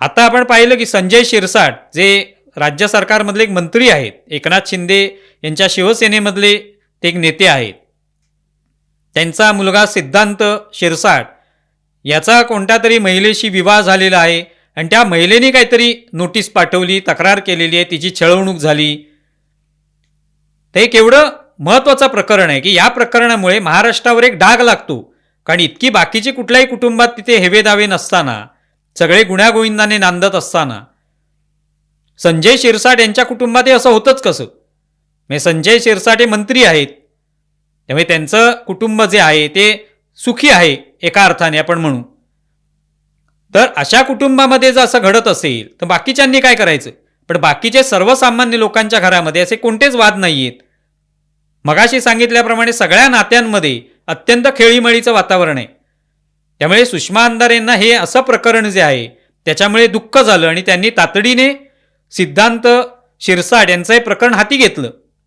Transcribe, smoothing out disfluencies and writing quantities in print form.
आता आपण पाहिलं की संजय शिरसाट जे राज्य सरकारमधले एक मंत्री आहेत, एकनाथ शिंदे यांच्या शिवसेनेमधले ते एक नेते आहेत, त्यांचा मुलगा सिद्धांत शिरसाट याचा कोणत्या तरी महिलेशी विवाह झालेला आहे आणि त्या महिलेने काहीतरी नोटीस पाठवली, तक्रार केलेली आहे, तिची छळवणूक झाली. ते एक एवढं महत्त्वाचं प्रकरण आहे की या प्रकरणामुळे महाराष्ट्रावर एक डाग लागतो. कारण इतकी बाकीची कुठल्याही कुटुंबात तिथे हेवेदावे नसताना, सगळे गुण्यागोविंदाने नांदत असताना संजय शिरसाट यांच्या कुटुंबात हे असं होतंच कसं? म्हणजे संजय शिरसाट हे मंत्री आहेत, त्यामुळे त्यांचं कुटुंब जे आहे ते सुखी आहे एका अर्थाने आपण म्हणू. तर अशा कुटुंबामध्ये जर असं घडत असेल तर बाकीच्यांनी काय करायचं? पण बाकीचे सर्वसामान्य लोकांच्या घरामध्ये असे कोणतेच वाद नाही आहेत. मगाशी सांगितल्याप्रमाणे सगळ्या नात्यांमध्ये अत्यंत खेळीमेळीचं वातावरण आहे. त्यामुळे सुषमा अंधारे यांना हे असं प्रकरण जे आहे त्याच्यामुळे दुःख झालं आणि त्यांनी तातडीने सिद्धांत शिरसाट यांचं हे प्रकरण हाती घेतलं